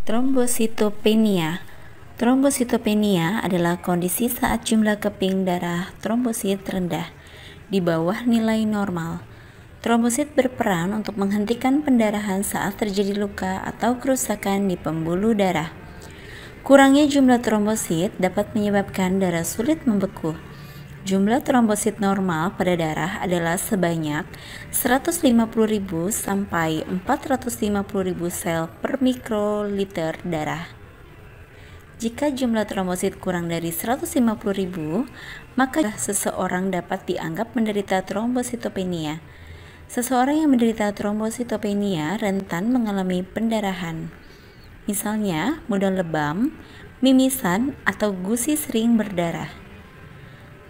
Trombositopenia. Trombositopenia adalah kondisi saat jumlah keping darah trombosit rendah di bawah nilai normal. Trombosit berperan untuk menghentikan pendarahan saat terjadi luka atau kerusakan di pembuluh darah. Kurangnya jumlah trombosit dapat menyebabkan darah sulit membeku. Jumlah trombosit normal pada darah adalah sebanyak 150.000 sampai 450.000 sel per mikroliter darah. Jika jumlah trombosit kurang dari 150.000, maka seseorang dapat dianggap menderita trombositopenia. Seseorang yang menderita trombositopenia rentan mengalami pendarahan. Misalnya, mudah lebam, mimisan, atau gusi sering berdarah.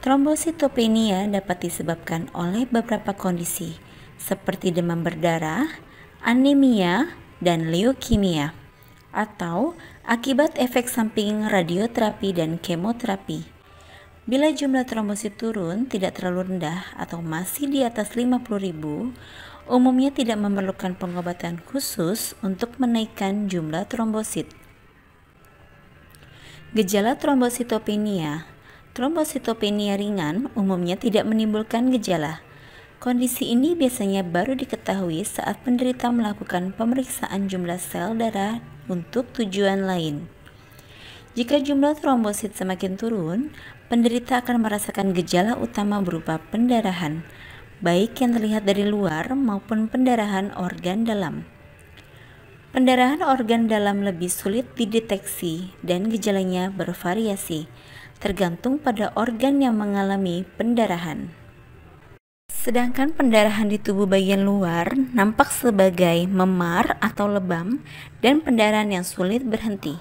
Trombositopenia dapat disebabkan oleh beberapa kondisi, seperti demam berdarah, anemia, dan leukemia, atau akibat efek samping radioterapi dan kemoterapi. Bila jumlah trombosit turun tidak terlalu rendah atau masih di atas 50.000, umumnya tidak memerlukan pengobatan khusus untuk menaikkan jumlah trombosit. Gejala trombositopenia. Trombositopenia ringan umumnya tidak menimbulkan gejala. Kondisi ini biasanya baru diketahui saat penderita melakukan pemeriksaan jumlah sel darah untuk tujuan lain. Jika jumlah trombosit semakin turun, penderita akan merasakan gejala utama berupa pendarahan, baik yang terlihat dari luar maupun pendarahan organ dalam. Pendarahan organ dalam lebih sulit dideteksi dan gejalanya bervariasi, tergantung pada organ yang mengalami pendarahan. Sedangkan pendarahan di tubuh bagian luar nampak sebagai memar atau lebam dan pendarahan yang sulit berhenti.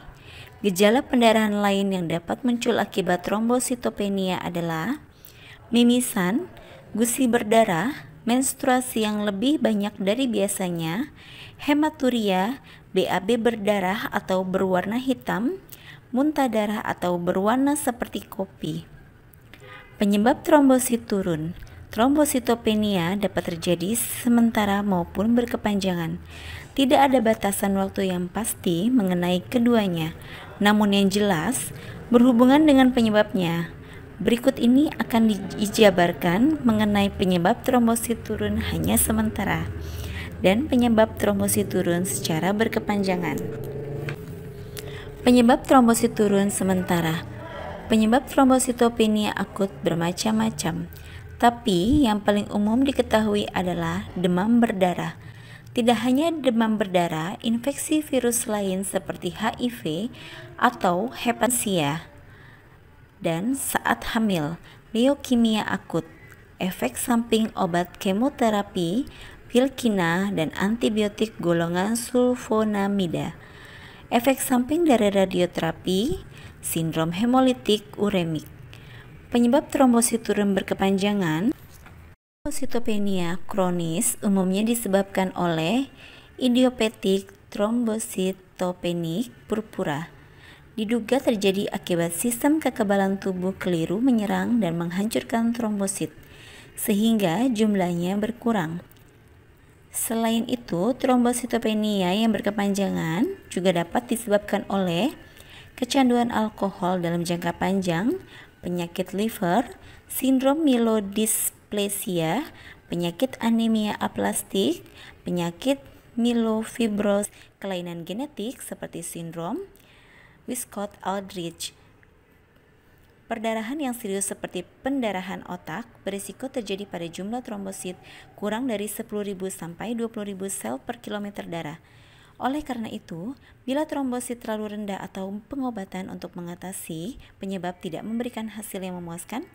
Gejala pendarahan lain yang dapat muncul akibat trombositopenia adalah mimisan, gusi berdarah, menstruasi yang lebih banyak dari biasanya, hematuria, BAB berdarah atau berwarna hitam, muntah darah atau berwarna seperti kopi. Penyebab trombosit turun. Trombositopenia dapat terjadi sementara maupun berkepanjangan. Tidak ada batasan waktu yang pasti mengenai keduanya, namun yang jelas berhubungan dengan penyebabnya. Berikut ini akan dijabarkan mengenai penyebab trombosit turun hanya sementara dan penyebab trombosit turun secara berkepanjangan. Penyebab trombosit turun sementara. Penyebab trombositopenia akut bermacam-macam, tapi yang paling umum diketahui adalah demam berdarah. Tidak hanya demam berdarah, infeksi virus lain seperti HIV atau hepatitis dan saat hamil, leukemia akut, efek samping obat kemoterapi, pil kina, dan antibiotik golongan sulfonamida, efek samping dari radioterapi, sindrom hemolitik uremik. Penyebab trombosit turun berkepanjangan. Trombositopenia kronis umumnya disebabkan oleh idiopatik trombositopenik purpura. Diduga terjadi akibat sistem kekebalan tubuh keliru menyerang dan menghancurkan trombosit, sehingga jumlahnya berkurang. Selain itu, trombositopenia yang berkepanjangan juga dapat disebabkan oleh kecanduan alkohol dalam jangka panjang, penyakit liver, sindrom myelodysplasia, penyakit anemia aplastik, penyakit myelofibrosis, kelainan genetik seperti sindrom Wiskott-Aldrich. Perdarahan yang serius seperti pendarahan otak berisiko terjadi pada jumlah trombosit kurang dari 10.000 sampai 20.000 sel per kilometer darah. Oleh karena itu, bila trombosit terlalu rendah atau pengobatan untuk mengatasi penyebab tidak memberikan hasil yang memuaskan,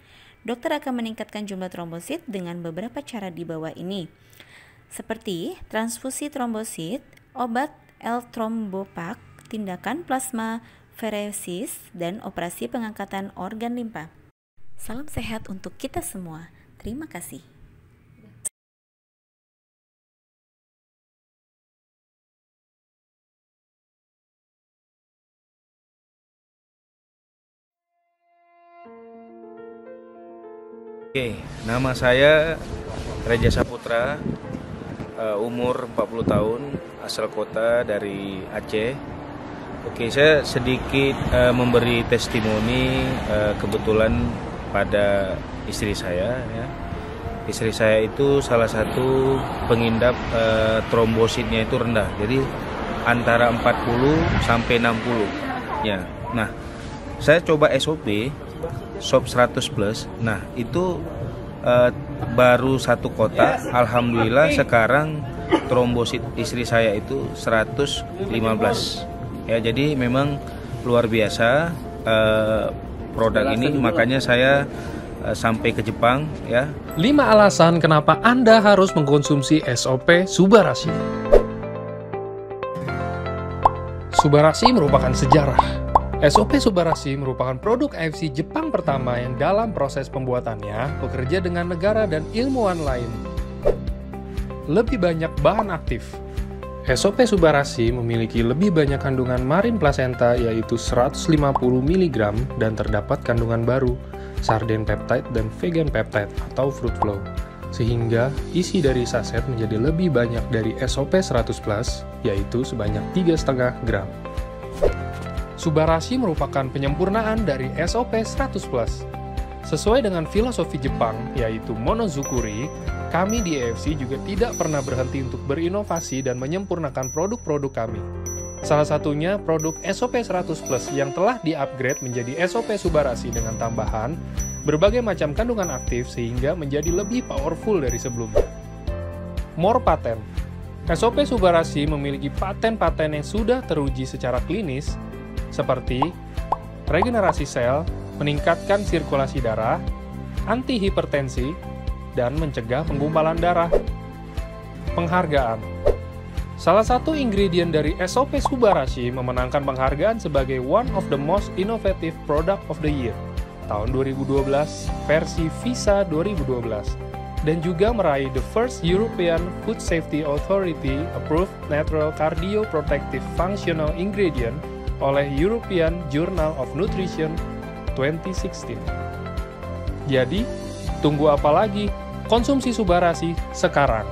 dokter akan meningkatkan jumlah trombosit dengan beberapa cara di bawah ini, seperti transfusi trombosit, obat L-Trombopak, tindakan plasmaferesis, dan operasi pengangkatan organ limpa. Salam sehat untuk kita semua. Terima kasih. Oke, nama saya Reja Saputra, umur 40 tahun, asal kota dari Aceh. Oke, saya sedikit memberi testimoni kebetulan pada istri saya ya. Istri saya itu salah satu pengidap trombositnya itu rendah. Jadi antara 40 sampai 60 ya. Nah, saya coba SOP SOP 100 plus. Nah, itu baru 1 kotak. Alhamdulillah sekarang trombosit istri saya itu 115. Ya, jadi memang luar biasa produk ini, makanya saya sampai ke Jepang ya. 5 alasan kenapa Anda harus mengkonsumsi SOP Subarashi. Subarashi merupakan sejarah. SOP Subarashi merupakan produk AFC Jepang pertama yang dalam proses pembuatannya bekerja dengan negara dan ilmuwan lain. Lebih banyak bahan aktif. SOP Subarashi memiliki lebih banyak kandungan marin placenta yaitu 150 mg dan terdapat kandungan baru, sarden peptide dan vegan peptide atau fruit flow, sehingga isi dari saset menjadi lebih banyak dari SOP 100 plus, yaitu sebanyak 3,5 gram. Subarashi merupakan penyempurnaan dari SOP 100 plus. Sesuai dengan filosofi Jepang, yaitu monozukuri, kami di AFC juga tidak pernah berhenti untuk berinovasi dan menyempurnakan produk-produk kami. Salah satunya produk SOP 100 plus yang telah di-upgrade menjadi SOP Subarashi dengan tambahan berbagai macam kandungan aktif sehingga menjadi lebih powerful dari sebelumnya. More patent. SOP Subarashi memiliki paten-paten yang sudah teruji secara klinis seperti regenerasi sel, meningkatkan sirkulasi darah, anti-hipertensi, dan mencegah penggumpalan darah. Penghargaan. Salah satu ingredient dari SOP Subarashi memenangkan penghargaan sebagai One of the Most Innovative Product of the Year tahun 2012 versi Visa 2012 dan juga meraih the first European Food Safety Authority Approved Natural Cardioprotective Functional Ingredient oleh European Journal of Nutrition 2016. Jadi, tunggu apa lagi? Konsumsi Subarashi sekarang.